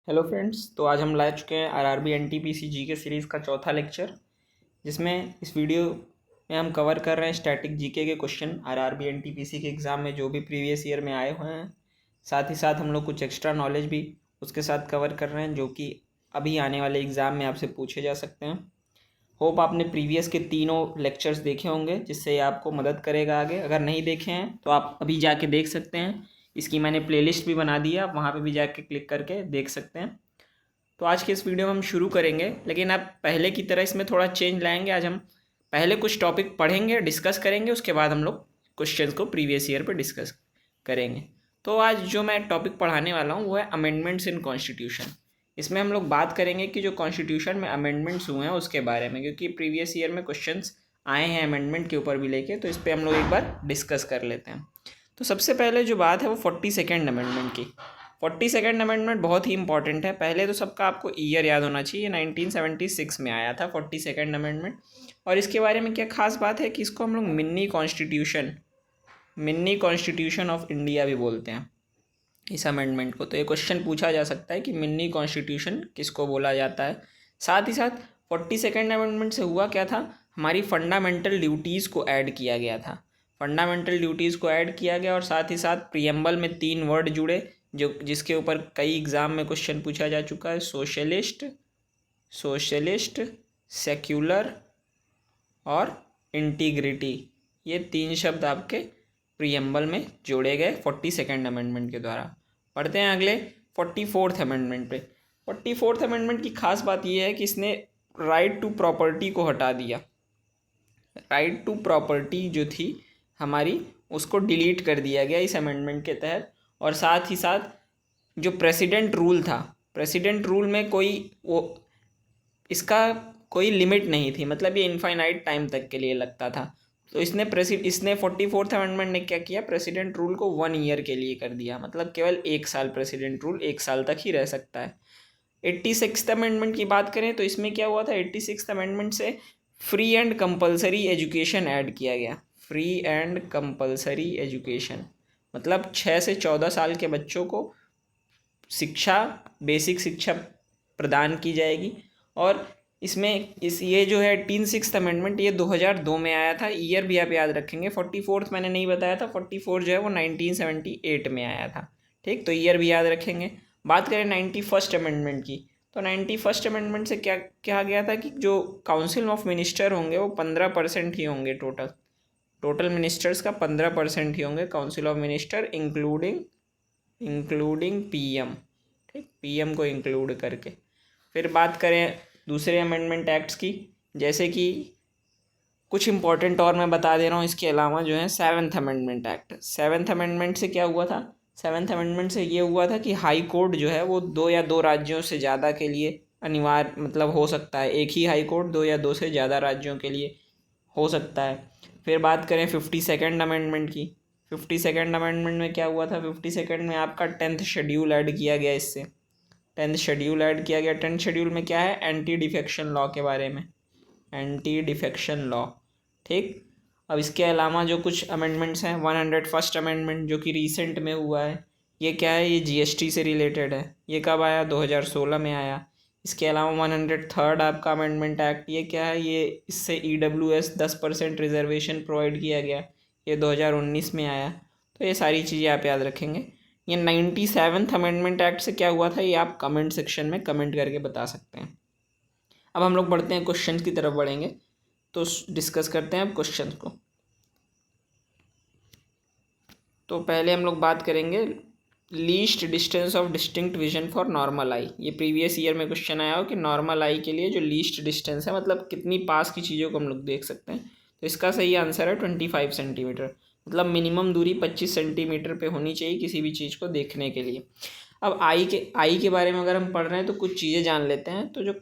Hello friends, तो आज हम ला चुके हैं आरआरबी एनटीपीसी जीके सीरीज़ का चौथा लेक्चर, जिसमें इस वीडियो में हम कवर कर रहे हैं स्टैटिक जीके के क्वेश्चन आरआरबी एनटीपीसी के एग्ज़ाम में जो भी प्रीवियस ईयर में आए हुए हैं। साथ ही साथ हम लोग कुछ एक्स्ट्रा नॉलेज भी उसके साथ कवर कर रहे हैं जो कि अभी आने वाले एग्ज़ाम में आपसे पूछे जा सकते हैं। होप आपने प्रीवियस के तीनों लेक्चर्स देखे होंगे, जिससे ये आपको मदद करेगा आगे। अगर नहीं देखे हैं तो आप अभी जाके देख सकते हैं। इसकी मैंने प्लेलिस्ट भी बना दी है, आप वहाँ पे भी जाके क्लिक करके देख सकते हैं। तो आज के इस वीडियो में हम शुरू करेंगे, लेकिन आप पहले की तरह इसमें थोड़ा चेंज लाएंगे। आज हम पहले कुछ टॉपिक पढ़ेंगे, डिस्कस करेंगे, उसके बाद हम लोग क्वेश्चंस को प्रीवियस ईयर पे डिस्कस करेंगे। तो आज जो मैं टॉपिक पढ़ाने वाला हूँ वो है अमेंडमेंट्स इन कॉन्स्टिट्यूशन। इसमें हम लोग बात करेंगे कि जो कॉन्स्टिट्यूशन में अमेंडमेंट्स हुए हैं उसके बारे में, क्योंकि प्रीवियस ईयर में क्वेश्चंस आए हैं अमेंडमेंट के ऊपर भी लेके, तो इस पर हम लोग एक बार डिस्कस कर लेते हैं। तो सबसे पहले जो बात है वो 42nd अमेंडमेंट की। 42nd अमेंडमेंट बहुत ही इंपॉर्टेंट है। पहले तो सबका आपको ईयर याद होना चाहिए, 1976 में आया था 42nd अमेंडमेंट। और इसके बारे में क्या खास बात है कि इसको हम लोग मिनी कॉन्स्टिट्यूशन ऑफ इंडिया भी बोलते हैं इस अमेंडमेंट को। तो ये क्वेश्चन पूछा जा सकता है कि मिनी कॉन्स्टिट्यूशन किसको बोला जाता है। साथ ही साथ 42nd अमेंडमेंट से हुआ क्या था, हमारी फंडामेंटल ड्यूटीज़ को ऐड किया गया था। फंडामेंटल ड्यूटीज़ को ऐड किया गया और साथ ही साथ प्रीएम्बल में 3 वर्ड जुड़े जो जिसके ऊपर कई एग्ज़ाम में क्वेश्चन पूछा जा चुका है। सोशलिस्ट, सेक्युलर और इंटीग्रिटी, ये 3 शब्द आपके प्रीएम्बल में जोड़े गए 42nd अमेंडमेंट के द्वारा। पढ़ते हैं अगले 44th अमेंडमेंट पे। 44th अमेंडमेंट की खास बात यह है कि इसने राइट टू प्रॉपर्टी को हटा दिया। राइट टू प्रॉपर्टी जो थी हमारी, उसको डिलीट कर दिया गया इस अमेंडमेंट के तहत। और साथ ही साथ जो प्रेसिडेंट रूल था, प्रेसिडेंट रूल में इसका कोई लिमिट नहीं थी, मतलब ये इनफाइनाइट टाइम तक के लिए लगता था। तो इसने 44th अमेंडमेंट ने क्या किया, प्रेसिडेंट रूल को 1 ईयर के लिए कर दिया, मतलब केवल 1 साल प्रेसिडेंट रूल 1 साल तक ही रह सकता है। 86th अमेंडमेंट की बात करें तो इसमें क्या हुआ था, 86th अमेंडमेंट से free and compulsory education add किया गया। फ्री एंड कंपलसरी एजुकेशन मतलब 6 से 14 साल के बच्चों को शिक्षा, बेसिक शिक्षा प्रदान की जाएगी। और इसमें ये जो है 86th अमेंडमेंट ये 2002 में आया था। ईयर भी आप याद रखेंगे। 44th मैंने नहीं बताया था, 44 जो है वो 1978 में आया था। ठीक, तो ईयर भी याद रखेंगे। बात करें 91st अमेंडमेंट की, तो 91st अमेंडमेंट से क्या कहा गया था कि जो काउंसिल ऑफ मिनिस्टर होंगे वो 15% ही होंगे। टोटल मिनिस्टर्स का 15% ही होंगे council of minister, including PM. ठीक, पीएम को इंक्लूड करके। फिर बात करें दूसरे अमेंडमेंट एक्ट्स की, जैसे कि कुछ इंपॉर्टेंट और मैं बता दे रहा हूँ इसके अलावा जो है 7th amendment act. 7th amendment से क्या हुआ था, 7th अमेंडमेंट से ये हुआ था कि हाई कोर्ट जो है वो 2 या 2 राज्यों से ज़्यादा के लिए अनिवार्य, मतलब हो सकता है एक ही हाई कोर्ट 2 या 2 से ज़्यादा राज्यों के लिए हो सकता है। फिर बात करें 52nd अमेंडमेंट की। 52nd अमेंडमेंट में क्या हुआ था, 52nd में आपका 10th शेड्यूल ऐड किया गया। इससे 10th शेड्यूल ऐड किया गया। 10th शेड्यूल में क्या है, एंटी डिफेक्शन लॉ के बारे में, एंटी डिफेक्शन लॉ। ठीक, अब इसके अलावा जो कुछ अमेंडमेंट्स हैं, 101st अमेंडमेंट जो कि रिसेंट में हुआ है, ये क्या है, ये जीएसटी से रिलेटेड है। ये कब आया, 2016 में आया। इसके अलावा 103rd आपका अमेंडमेंट एक्ट, ये क्या है, ये इससे EWS 10% रिजर्वेशन प्रोवाइड किया गया, ये 2019 में आया। तो ये सारी चीज़ें आप याद रखेंगे। ये 97th अमेंडमेंट एक्ट से क्या हुआ था, ये आप कमेंट सेक्शन में कमेंट करके बता सकते हैं। अब हम लोग बढ़ते हैं, क्वेश्चन की तरफ बढ़ेंगे, तो डिस्कस करते हैं अब क्वेश्चन को। तो पहले हम लोग बात करेंगे least distance of distinct vision for normal eye. ये प्रीवियस ईयर में क्वेश्चन आया हो कि नॉर्मल आई के लिए जो लीस्ट डिस्टेंस है, मतलब कितनी पास की चीज़ों को हम लोग देख सकते हैं। तो इसका सही आंसर है 25 सेंटीमीटर, मतलब मिनिमम दूरी 25 सेंटीमीटर पे होनी चाहिए किसी भी चीज़ को देखने के लिए। अब आई के बारे में अगर हम पढ़ रहे हैं तो कुछ चीज़ें जान लेते हैं। तो जो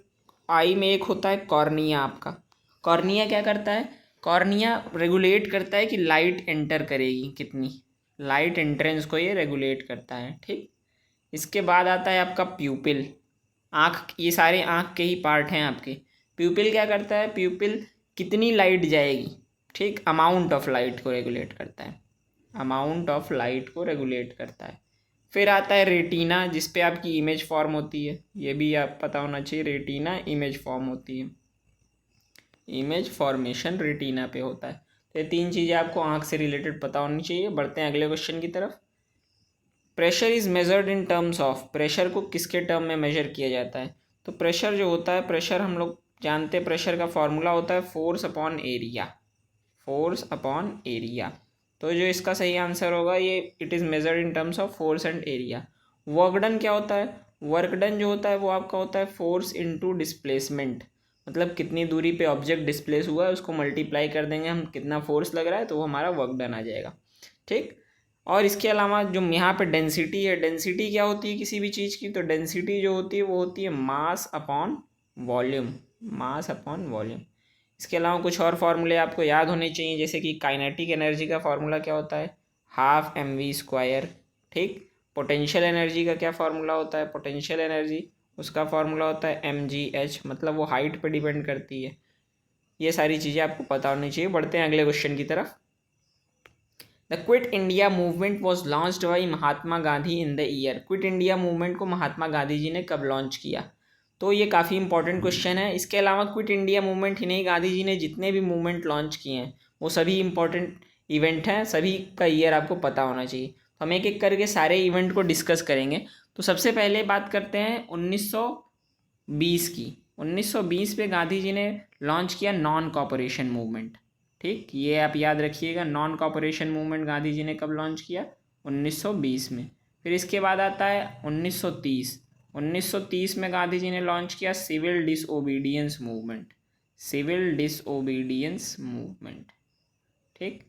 आई में एक होता है कॉर्निया। आपका कॉर्निया क्या करता है, कॉर्निया रेगुलेट करता है कि लाइट एंटर करेगी कितनी, लाइट एंट्रेंस को ये रेगुलेट करता है। ठीक, इसके बाद आता है आपका प्यूपिल, आँख। ये सारे आँख के ही पार्ट हैं आपके। प्यूपिल क्या करता है, प्यूपिल कितनी लाइट जाएगी, ठीक, अमाउंट ऑफ लाइट को रेगुलेट करता है, अमाउंट ऑफ लाइट को रेगुलेट करता है। फिर आता है रेटिना, जिस पे आपकी इमेज फॉर्म होती है, ये भी आप पता होना चाहिए, रेटिना इमेज फॉर्म होती है, इमेज फॉर्मेशन रेटिना पे होता है। तो ये 3 चीज़ें आपको आँख से रिलेटेड पता होनी चाहिए। बढ़ते हैं अगले क्वेश्चन की तरफ। Pressure is measured in terms of, pressure को किसके टर्म में मेजर किया जाता है? तो प्रेशर जो होता है, प्रेशर हम लोग जानते हैं, प्रेशर का फॉर्मूला होता है force upon area, force upon area. तो जो इसका सही आंसर होगा ये, it is measured in terms of force and area. Work done क्या होता है? वर्क डन जो होता है वो आपका होता है फोर्स इनटू डिस्प्लेसमेंट, मतलब कितनी दूरी पे ऑब्जेक्ट डिस्प्लेस हुआ है उसको मल्टीप्लाई कर देंगे हम, कितना फोर्स लग रहा है, तो वो हमारा वर्क डन आ जाएगा। ठीक। और इसके अलावा जो यहाँ पे डेंसिटी है, डेंसिटी क्या होती है किसी भी चीज़ की? तो डेंसिटी जो होती है वो होती है mass upon volume, mass upon volume. इसके अलावा कुछ और फार्मूले आपको याद होने चाहिए, जैसे कि काइनेटिक एनर्जी का फार्मूला क्या होता है? Half mv²। ठीक। पोटेंशियल एनर्जी का क्या फार्मूला होता है? पोटेंशियल एनर्जी उसका फार्मूला होता है mgh, मतलब वो हाइट पे डिपेंड करती है। ये सारी चीज़ें आपको पता होनी चाहिए। बढ़ते हैं अगले क्वेश्चन की तरफ। The quit India movement was launched by Mahatma Gandhi in the year, quit India movement को महात्मा गांधी जी ने कब लॉन्च किया? तो ये काफ़ी इंपॉर्टेंट क्वेश्चन है। इसके अलावा क्विट इंडिया मूवमेंट ही नहीं, गांधी जी ने जितने भी मूवमेंट लॉन्च किए हैं वो सभी इंपॉर्टेंट इवेंट हैं, सभी का ईयर आपको पता होना चाहिए। तो हम एक एक करके सारे इवेंट को डिस्कस करेंगे। तो सबसे पहले बात करते हैं 1920 की। 1920 पे गांधी जी ने लॉन्च किया नॉन कॉपरेशन मूवमेंट। ठीक, ये आप याद रखिएगा, non cooperation movement Gandhi ji ने कब लॉन्च किया? 1920 में। फिर इसके बाद आता है 1930। 1930 में गांधी जी ने लॉन्च किया Civil Disobedience Movement, Civil Disobedience Movement. ठीक,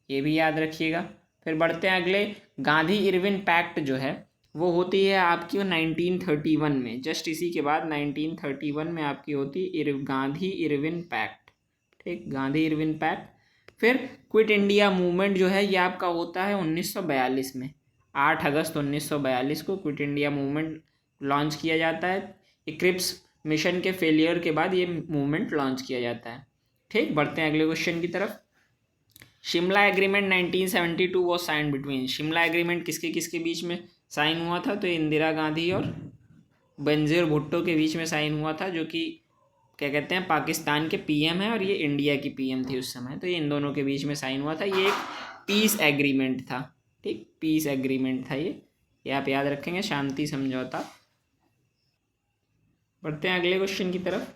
ये भी याद रखिएगा। फिर बढ़ते हैं अगले, गांधी इरविन पैक्ट जो है वो होती है आपकी 1931 में, जस्ट इसी के बाद 1931 में आपकी होती गांधी इरविन पैक्ट। ठीक, गांधी इरविन पैक्ट। फिर क्विट इंडिया मूवमेंट जो है ये आपका होता है 1942 में, 8 अगस्त 1942 को क्विट इंडिया मूवमेंट लॉन्च किया जाता है। इक्रिप्स मिशन के फेलियर के बाद ये मूवमेंट लॉन्च किया जाता है। ठीक, बढ़ते हैं अगले क्वेश्चन की तरफ। Shimla Agreement 1972 was sign between, Shimla Agreement किसके किसके बीच में साइन हुआ था? तो इंदिरा गांधी और बेनजीर भुट्टो के बीच में साइन हुआ था, जो कि क्या कहते हैं पाकिस्तान के पीएम है और ये इंडिया की पीएम थी उस समय। तो ये इन दोनों के बीच में साइन हुआ था, ये एक पीस एग्रीमेंट था। ठीक, पीस एग्रीमेंट था ये आप याद रखेंगे, शांति समझौता। बढ़ते हैं अगले क्वेश्चन की तरफ।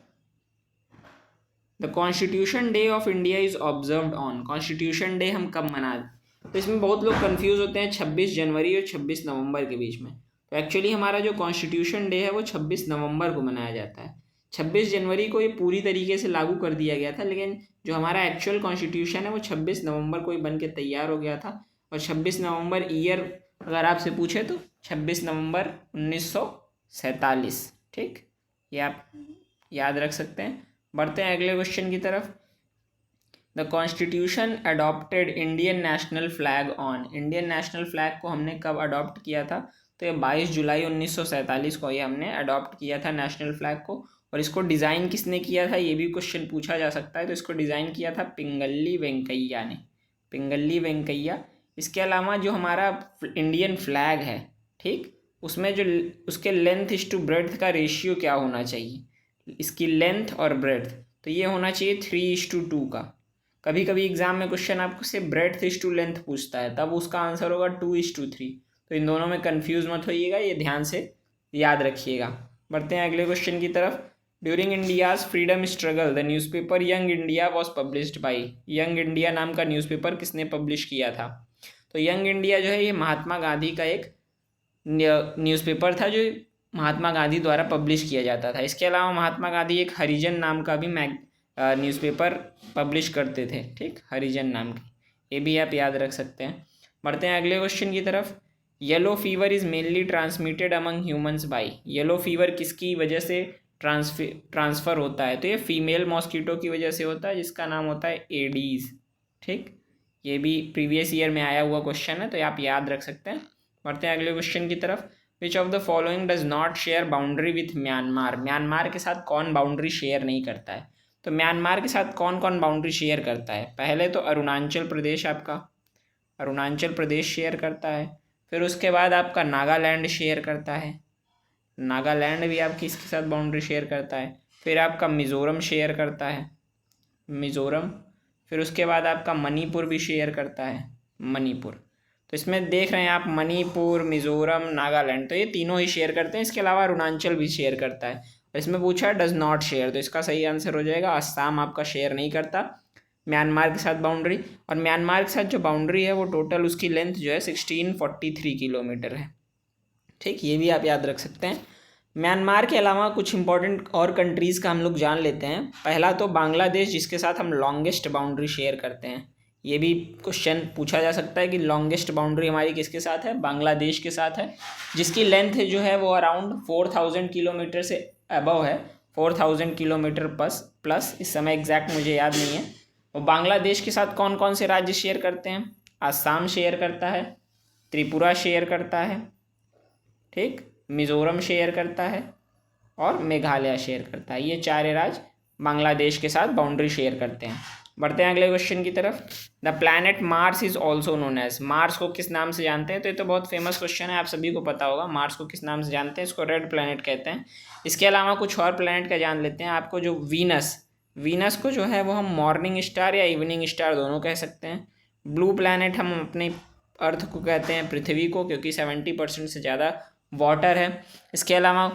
The constitution day of India is observed on, constitution day हम कब मनाते? तो इसमें बहुत लोग कंफ्यूज होते हैं 26 जनवरी और 26 नवंबर के बीच में। तो एक्चुअली हमारा जो कॉन्स्टिट्यूशन डे है वो 26 नवंबर को मनाया जाता है। 26 जनवरी को ये पूरी तरीके से लागू कर दिया गया था, लेकिन जो हमारा एक्चुअल कॉन्स्टिट्यूशन है वो 26 नवंबर को ही बन के तैयार हो गया था। और 26 नवंबर ईयर अगर आपसे पूछे तो 26 नवंबर 1947। ठीक, ये आप याद रख सकते हैं। बढ़ते हैं अगले क्वेश्चन की तरफ। The constitution adopted Indian national flag on, Indian national flag को हमने कब अडॉप्ट किया था? तो ये 22 जुलाई 1947 को ये हमने अडॉप्ट किया था नेशनल फ्लैग को। और इसको डिज़ाइन किसने किया था ये भी क्वेश्चन पूछा जा सकता है। तो इसको डिज़ाइन किया था पिंगली वेंकैया ने, पिंगली वेंकैया। इसके अलावा जो हमारा इंडियन फ्लैग है, ठीक, उसमें जो उसके लेंथ इज टू ब्रेड्थ का रेशियो क्या होना चाहिए? इसकी लेंथ और ब्रेड्थ, तो ये होना चाहिए 3:2 का। कभी कभी एग्जाम में क्वेश्चन आपको से ब्रेड्थ इज टू लेंथ पूछता है, तब उसका आंसर होगा 2:3। तो इन दोनों में कंफ्यूज मत होइएगा, ये ध्यान से याद रखिएगा। बढ़ते हैं अगले क्वेश्चन की तरफ। During India's freedom struggle the newspaper young India was published by, young India नाम का न्यूज़पेपर किसने पब्लिश किया था? तो यंग इंडिया जो है ये महात्मा गांधी का एक न्यूज़पेपर था जो महात्मा गांधी द्वारा पब्लिश किया जाता था। इसके अलावा महात्मा गांधी एक हरिजन नाम का भी न्यूज़पेपर पब्लिश करते थे। ठीक, हरिजन नाम की, ये भी आप याद रख सकते हैं। बढ़ते हैं अगले क्वेश्चन की तरफ। Yellow fever is mainly transmitted among humans by, yellow fever किसकी वजह से ट्रांसफ़र होता है? तो ये फीमेल मॉस्किटो की वजह से होता है, जिसका नाम होता है एडीज़। ठीक, ये भी प्रीवियस ईयर में आया हुआ क्वेश्चन है, तो आप याद रख सकते हैं। बढ़ते हैं अगले क्वेश्चन की तरफ। Which of the following does not share boundary with Myanmar, Myanmar के साथ कौन बाउंड्री शेयर नहीं करता है? तो म्यांमार के साथ कौन कौन बाउंड्री शेयर करता है? पहले तो अरुणाचल प्रदेश, आपका अरुणाचल प्रदेश शेयर करता है। फिर उसके बाद आपका नागालैंड शेयर करता है, नागालैंड भी आपकी इसके साथ बाउंड्री शेयर करता है। फिर आपका मिज़ोरम शेयर करता है, मिज़ोरम। फिर उसके बाद आपका मणिपुर भी शेयर करता है, मणिपुर। तो इसमें देख रहे हैं आप मणिपुर, मिज़ोरम, नागालैंड, तो ये तीनों ही शेयर करते हैं। इसके अलावा अरुणाचल भी शेयर करता है। और इसमें पूछा है डज नॉट शेयर, तो इसका सही आंसर हो जाएगा असम आपका शेयर नहीं करता म्यांमार के साथ बाउंड्री। और म्यांमार के साथ जो बाउंड्री है वो टोटल उसकी लेंथ जो है 1643 किलोमीटर है। ठीक, ये भी आप याद रख सकते हैं। म्यांमार के अलावा कुछ इंपॉर्टेंट और कंट्रीज़ का हम लोग जान लेते हैं। पहला तो बांग्लादेश, जिसके साथ हम लॉन्गेस्ट बाउंड्री शेयर करते हैं। ये भी क्वेश्चन पूछा जा सकता है कि लॉन्गेस्ट बाउंड्री हमारी किसके साथ है, बांग्लादेश के साथ है, जिसकी लेंथ जो है वो अराउंड 4000 किलोमीटर से अबव है, 4000 किलोमीटर प्लस। इस समय एग्जैक्ट मुझे याद नहीं है। वो बांग्लादेश के साथ कौन कौन से राज्य शेयर करते हैं, आसाम शेयर करता है, त्रिपुरा शेयर करता है, ठीक, मिज़ोरम शेयर करता है और मेघालय शेयर करता है। ये चार राज्य बांग्लादेश के साथ बाउंड्री शेयर करते हैं। बढ़ते हैं अगले क्वेश्चन की तरफ। The planet Mars is also known as, Mars को किस नाम से जानते हैं? तो ये तो बहुत फेमस क्वेश्चन है, आप सभी को पता होगा। मार्स को किस नाम से जानते हैं? इसको रेड प्लैनेट कहते हैं। इसके अलावा कुछ और प्लैनेट का जान लेते हैं। आपको जो वीनस को जो है वो हम मॉर्निंग स्टार या इवनिंग स्टार दोनों कह सकते हैं। ब्लू प्लैनेट हम अपने अर्थ को कहते हैं, पृथ्वी को, क्योंकि 70% से ज़्यादा वाटर है। इसके अलावा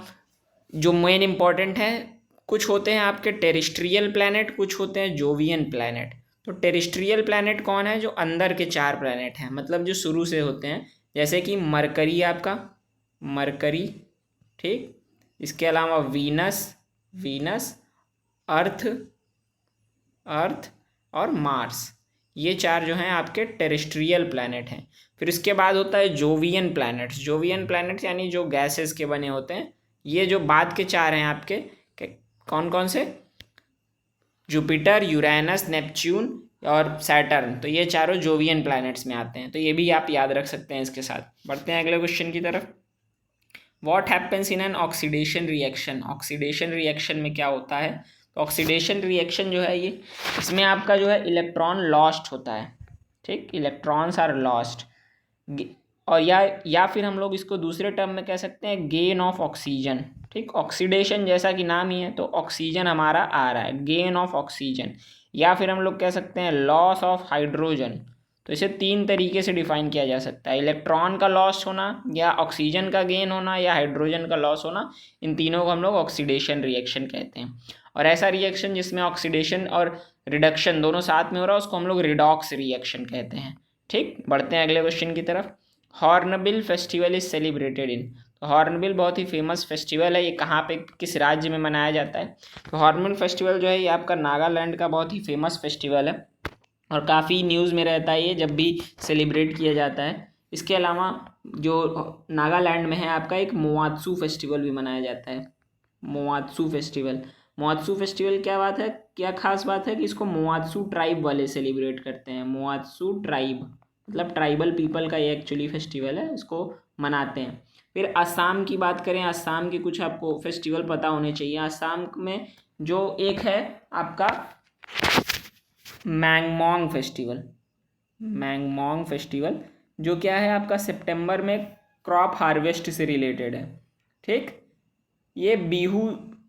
जो मेन इंपॉर्टेंट है, कुछ होते हैं आपके टेरेस्ट्रियल प्लैनेट, कुछ होते हैं जोवियन प्लैनेट। तो टेरेस्ट्रियल प्लैनेट कौन है? जो अंदर के 4 प्लैनेट हैं, मतलब जो शुरू से होते हैं, जैसे कि मरकरी, आपका मरकरी, ठीक। इसके अलावा वीनस, अर्थ और मार्स, ये 4 जो हैं आपके टेरेस्ट्रियल प्लैनेट हैं। फिर इसके बाद होता है जोवियन प्लैनेट्स, यानी जो गैसेस के बने होते हैं। ये जो बाद के 4 हैं आपके, कौन कौन से? जुपिटर, यूरेनस, नेपच्यून और सैटर्न, तो ये चारों जोवियन प्लैनेट्स में आते हैं। तो ये भी आप याद रख सकते हैं इसके साथ। बढ़ते हैं अगले क्वेश्चन की तरफ। What happens in an oxidation reaction, oxidation reaction में क्या होता है? तो ऑक्सीडेशन रिएक्शन जो है ये, इसमें आपका जो है इलेक्ट्रॉन लॉस्ट होता है, ठीक, इलेक्ट्रॉन्स आर लॉस्ट। और या फिर हम लोग इसको दूसरे टर्म में कह सकते हैं गेन ऑफ ऑक्सीजन, ठीक। ऑक्सीडेशन जैसा कि नाम ही है, तो ऑक्सीजन हमारा आ रहा है, गेन ऑफ ऑक्सीजन। या फिर हम लोग कह सकते हैं लॉस ऑफ हाइड्रोजन। तो इसे 3 तरीके से डिफाइन किया जा सकता है, इलेक्ट्रॉन का लॉस होना, या ऑक्सीजन का गेन होना, या हाइड्रोजन का लॉस होना। इन तीनों को हम लोग ऑक्सीडेशन रिएक्शन कहते हैं। और ऐसा रिएक्शन जिसमें ऑक्सीडेशन और रिडक्शन दोनों साथ में हो रहा है, उसको हम लोग रिडॉक्स रिएक्शन कहते हैं, ठीक। बढ़ते हैं अगले क्वेश्चन की तरफ। Hornbill festival is celebrated in, तो हॉर्नबिल बहुत ही फेमस फेस्टिवल है। ये कहाँ पे, किस राज्य में मनाया जाता है? तो हॉर्नबिल फेस्टिवल जो है ये आपका नागालैंड का बहुत ही फेमस फेस्टिवल है, और काफ़ी न्यूज़ में रहता है ये जब भी सेलिब्रेट किया जाता है। इसके अलावा जो नागालैंड में है आपका, एक मोआत्सू फेस्टिवल भी मनाया जाता है, मोआत्सू फेस्टिवल क्या बात है, क्या खास बात है कि इसको मोआत्सू ट्राइब वाले सेलिब्रेट करते हैं। मोआत्सू ट्राइब मतलब ट्राइबल पीपल का ये एक्चुअली फेस्टिवल है, इसको मनाते हैं। फिर असम की बात करें, असम के कुछ आपको फेस्टिवल पता होने चाहिए। असम में जो एक है आपका मैंगमोंग फेस्टिवल, जो क्या है आपका सितंबर में क्रॉप हार्वेस्ट से रिलेटेड है, ठीक। ये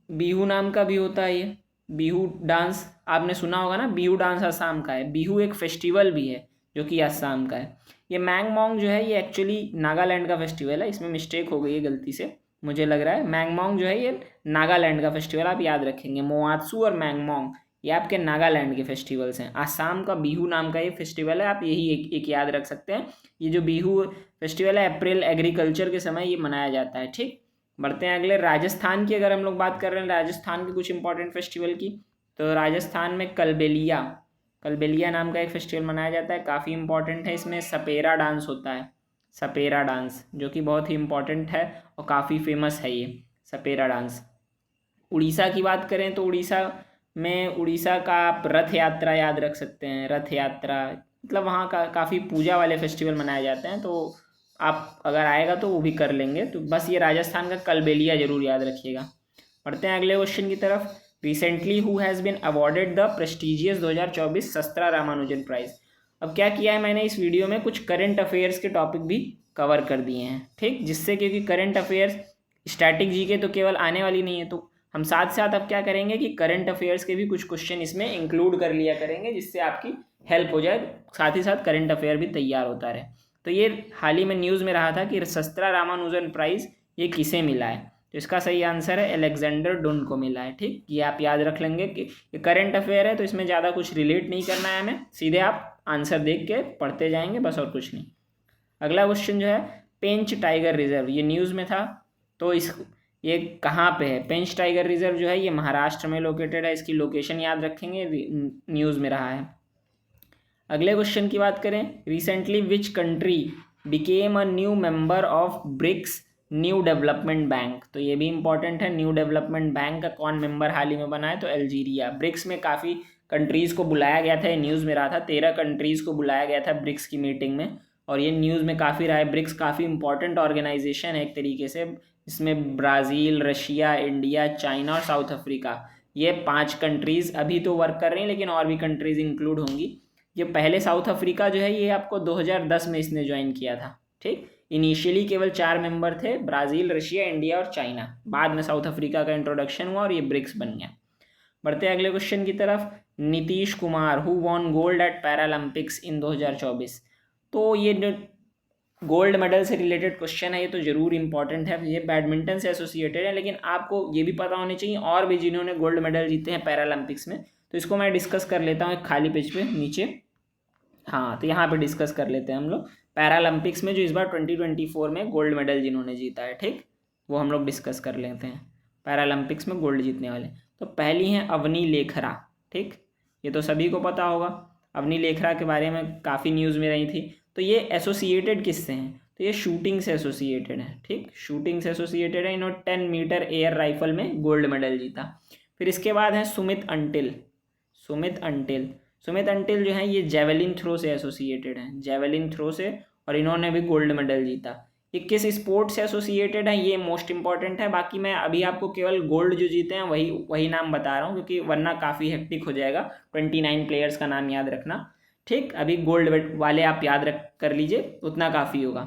बिहू नाम का भी होता है। ये बिहू डांस आपने सुना होगा ना, बिहू डांस असम का है। बिहू एक फेस्टिवल भी है जो कि असम का है। ये मैंगमोंग जो है ये एक्चुअली नागालैंड का फेस्टिवल है, इसमें मिस्टेक हो गई है गलती से, मुझे लग रहा है। मैंगमोंग जो है ये नागालैंड का फेस्टिवल, आप याद रखेंगे। मोआत्सू और मैंगमोंग ये आपके नागालैंड के फेस्टिवल्स हैं। आसाम का बिहू नाम का ये फेस्टिवल है, आप यही एक याद रख सकते हैं। ये जो बिहू फेस्टिवल है अप्रैल एग्रीकल्चर के समय ये मनाया जाता है, ठीक। बढ़ते हैं अगले राजस्थान की। अगर हम लोग बात कर रहे हैं राजस्थान के कुछ इंपॉर्टेंट फेस्टिवल की, तो राजस्थान में कलबेलिया नाम का एक फेस्टिवल मनाया जाता है, काफ़ी इंपॉर्टेंट है। इसमें सपेरा डांस होता है, सपेरा डांस जो कि बहुत ही इंपॉर्टेंट है और काफ़ी फेमस है ये सपेरा डांस। उड़ीसा की बात करें तो उड़ीसा का आप रथ यात्रा याद रख सकते हैं। रथ यात्रा मतलब वहाँ का काफ़ी पूजा वाले फेस्टिवल मनाए जाते हैं, तो आप अगर आएगा तो वो भी कर लेंगे। तो बस ये राजस्थान का कलबेलिया जरूर याद रखिएगा। बढ़ते हैं अगले क्वेश्चन की तरफ। Recently who has been awarded the prestigious 2024 SASTRA Ramanujan prize. अब क्या किया है मैंने इस वीडियो में, कुछ करंट अफेयर्स के टॉपिक भी कवर कर दिए हैं, ठीक, जिससे क्योंकि करंट अफेयर्स स्टैटिक जीके तो केवल आने वाली नहीं है, तो हम साथ साथ अब क्या करेंगे कि करंट अफेयर्स के भी कुछ क्वेश्चन इसमें इंक्लूड कर लिया करेंगे, जिससे आपकी हेल्प हो जाए, साथ ही साथ करंट अफेयर भी तैयार होता रहे। तो ये हाल ही में न्यूज़ में रहा था कि शस्त्रा रामानुजन प्राइज़ ये किसे मिला है, तो इसका सही आंसर है अलेक्जेंडर डुन को मिला है, ठीक। ये आप याद रख लेंगे कि ये करंट अफेयर है, तो इसमें ज़्यादा कुछ रिलेट नहीं करना है हमें, सीधे आप आंसर देख के पढ़ते जाएंगे बस, और कुछ नहीं। अगला क्वेश्चन जो है, पेंच टाइगर रिजर्व, ये न्यूज़ में था, तो ये कहाँ पे है? पेंच टाइगर रिजर्व जो है ये महाराष्ट्र में लोकेटेड है, इसकी लोकेशन याद रखेंगे, न्यूज़ में रहा है। अगले क्वेश्चन की बात करें, recently which country became a new member of BRICS new development bank, तो ये भी इंपॉर्टेंट है, न्यू डेवलपमेंट बैंक का कौन मेंबर हाल ही में बना है? तो अल्जीरिया। ब्रिक्स में काफ़ी कंट्रीज़ को बुलाया गया था, ये न्यूज़ में रहा था, 13 कंट्रीज़ को बुलाया गया था ब्रिक्स की मीटिंग में, और ये न्यूज़ में काफ़ी रहा है। ब्रिक्स काफ़ी इंपॉर्टेंट ऑर्गेनाइजेशन है एक तरीके से, इसमें ब्राज़ील, रशिया, इंडिया, चाइना और साउथ अफ्रीका, ये 5 कंट्रीज़ अभी तो वर्क कर रही हैं, लेकिन और भी कंट्रीज़ इंक्लूड होंगी। ये पहले साउथ अफ्रीका जो है ये आपको 2010 में इसने ज्वाइन किया था, ठीक। इनिशियली केवल 4 मेंबर थे, ब्राज़ील, रशिया, इंडिया और चाइना, बाद में साउथ अफ्रीका का इंट्रोडक्शन हुआ और ये ब्रिक्स बन गया। बढ़ते अगले क्वेश्चन की तरफ, Nitesh Kumar who won gold at Paralympics in 2024, तो ये जो गोल्ड मेडल से रिलेटेड क्वेश्चन है ये तो ज़रूर इंपॉर्टेंट है, ये बैडमिंटन से एसोसिएटेड है, लेकिन आपको ये भी पता होने चाहिए और भी जिन्होंने गोल्ड मेडल जीते हैं पैरालंपिक्स में, तो इसको मैं डिस्कस कर लेता हूँ एक खाली पेज पे नीचे। हाँ, तो यहाँ पे डिस्कस कर लेते हैं हम लोग पैरालंपिक्स में जो इस बार 2024 में गोल्ड मेडल जिन्होंने जीता है, ठीक, वो हम लोग डिस्कस कर लेते हैं, पैरालंपिक्स में गोल्ड जीतने वाले। तो पहली हैं अवनी लेखरा, ठीक, ये तो सभी को पता होगा, अवनी लेखरा के बारे में काफ़ी न्यूज़ में रही थी। तो ये एसोसिएटेड किससे हैं? तो ये शूटिंग से एसोसिएटेड है, ठीक, शूटिंग से एसोसिएटेड है, इन्होंने 10 मीटर एयर राइफल में गोल्ड मेडल जीता। फिर इसके बाद है Sumit until, Sumit until, Sumit until जो है ये जेवलिन थ्रो से एसोसिएटेड हैं, जेवलिन थ्रो से, और इन्होंने भी गोल्ड मेडल जीता। ये किस स्पोर्ट से एसोसिएटेड है, ये मोस्ट इंपॉर्टेंट है, बाकी मैं अभी आपको केवल गोल्ड जो जीते हैं वही नाम बता रहा हूँ, क्योंकि वरना काफ़ी हेक्टिक हो जाएगा, 29 प्लेयर्स का नाम याद रखना, ठीक। अभी गोल्ड वाले आप याद रख कर लीजिए, उतना काफ़ी होगा।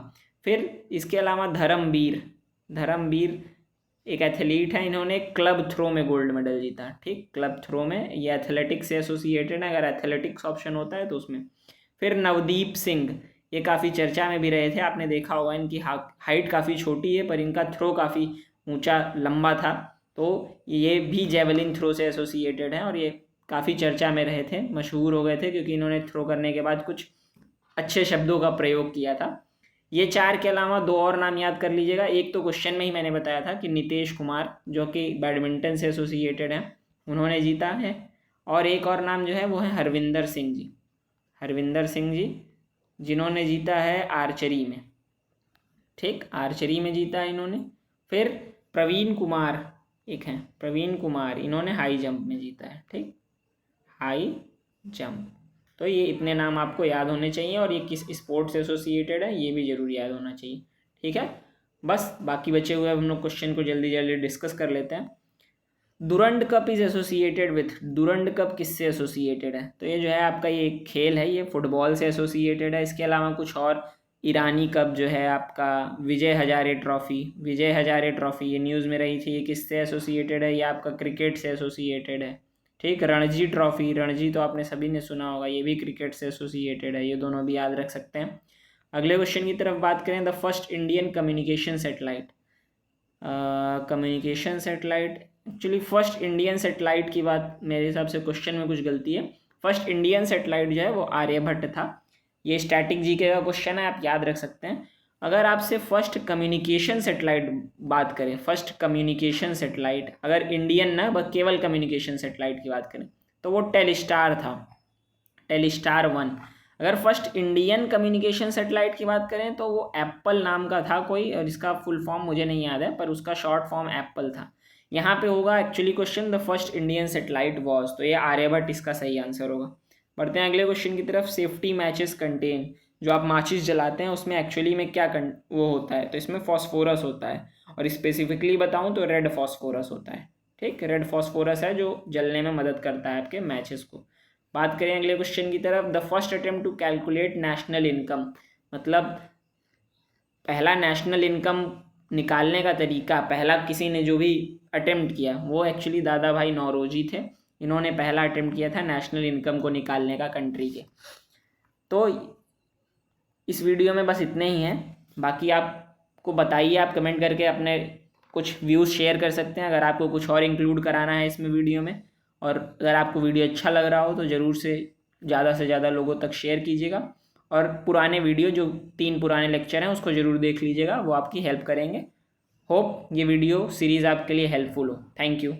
फिर इसके अलावा धर्मवीर, धर्मवीर एक एथलीट है, इन्होंने क्लब थ्रो में गोल्ड मेडल जीता, ठीक, क्लब थ्रो में, ये एथलेटिक्स से एसोसिएटेड है, अगर एथलेटिक्स ऑप्शन होता है तो उसमें। फिर नवदीप सिंह, ये काफ़ी चर्चा में भी रहे थे, आपने देखा होगा, इनकी हाइट काफ़ी छोटी है पर इनका थ्रो काफ़ी ऊंचा लंबा था, तो ये भी जेवलिन थ्रो से एसोसिएटेड है, और ये काफ़ी चर्चा में रहे थे, मशहूर हो गए थे, क्योंकि इन्होंने थ्रो करने के बाद कुछ अच्छे शब्दों का प्रयोग किया था। ये 4 के अलावा 2 और नाम याद कर लीजिएगा, एक तो क्वेश्चन में ही मैंने बताया था कि नीतीश कुमार जो कि बैडमिंटन से एसोसिएटेड है, उन्होंने जीता है, और एक और नाम जो है वो है हरविंदर सिंह जी, हरविंदर सिंह जी, जिन्होंने जीता है आर्चरी में, ठीक, आर्चरी में जीता है इन्होंने। फिर प्रवीण कुमार एक हैं, प्रवीण कुमार, इन्होंने हाई जंप में जीता है, ठीक, हाई जंप। तो ये इतने नाम आपको याद होने चाहिए, और ये किस स्पोर्ट से एसोसिएटेड है ये भी जरूर याद होना चाहिए, ठीक है। बस बाकी बचे हुए हम लोग क्वेश्चन को जल्दी जल्दी डिस्कस कर लेते हैं। Durand cup is associated with, Durand cup किससे एसोसिएटेड है? तो ये जो है आपका ये खेल है, ये फुटबॉल से एसोसिएटेड है। इसके अलावा कुछ और, ईरानी कप जो है आपका, विजय हजारे ट्रॉफ़ी, विजय हजारे ट्रॉफ़ी ये न्यूज़ में रही थी, ये किससे एसोसिएटेड है? ये आपका क्रिकेट से एसोसिएटेड है, ठीक। रणजी ट्रॉफ़ी, रणजी तो आपने सभी ने सुना होगा, ये भी क्रिकेट से एसोसिएटेड है, ये दोनों भी याद रख सकते हैं। अगले क्वेश्चन की तरफ बात करें, the first Indian communication satellite, communication satellite, actually first Indian satellite की बात मेरे हिसाब से क्वेश्चन में कुछ गलती है। फर्स्ट इंडियन सेटेलाइट जो है वो आर्यभट्ट था। ये स्टैटिक जीके का क्वेश्चन है, आप याद रख सकते हैं। अगर आपसे फर्स्ट कम्युनिकेशन सेटेलाइट बात करें, फर्स्ट कम्युनिकेशन सेटेलाइट, अगर इंडियन ना बस केवल कम्युनिकेशन सेटेलाइट की बात करें, तो वो टेलीस्टार था, टेलीस्टार 1। अगर फर्स्ट इंडियन कम्युनिकेशन सेटेलाइट की बात करें तो वो एप्पल नाम का था कोई, और इसका फुल फॉर्म मुझे नहीं याद है, पर उसका शॉर्ट फॉर्म एप्पल था। यहाँ पे होगा actually question, the first Indian satellite was, तो ये आर्यभट्ट इसका सही आंसर होगा। बढ़ते हैं अगले क्वेश्चन की तरफ। सेफ्टी मैचेस कंटेन, जो आप माचिस जलाते हैं उसमें एक्चुअली में क्या वो होता है? तो इसमें फॉस्फोरस होता है, और स्पेसिफिकली बताऊँ तो रेड फॉस्फोरस होता है, ठीक। रेड फॉस्फोरस है जो जलने में मदद करता है आपके मैचेस को। बात करें अगले क्वेश्चन की तरफ, the first attempt to calculate national income, मतलब पहला नेशनल इनकम निकालने का तरीका, पहला किसी ने जो भी अटेम्प्ट किया वो एक्चुअली दादा भाई नौरोजी थे। इन्होंने पहला अटेम्प्ट किया था नेशनल इनकम को निकालने का कंट्री के। तो इस वीडियो में बस इतने ही हैं। बाकी आपको बताइए, आप कमेंट करके अपने कुछ व्यूज़ शेयर कर सकते हैं अगर आपको कुछ और इंक्लूड कराना है इसमें वीडियो में। और अगर आपको वीडियो अच्छा लग रहा हो तो ज़रूर से ज़्यादा लोगों तक शेयर कीजिएगा। और पुराने वीडियो जो 3 पुराने लेक्चर हैं उसको ज़रूर देख लीजिएगा, वो आपकी हेल्प करेंगे। होप ये वीडियो सीरीज़ आपके लिए हेल्पफुल हो। Thank you.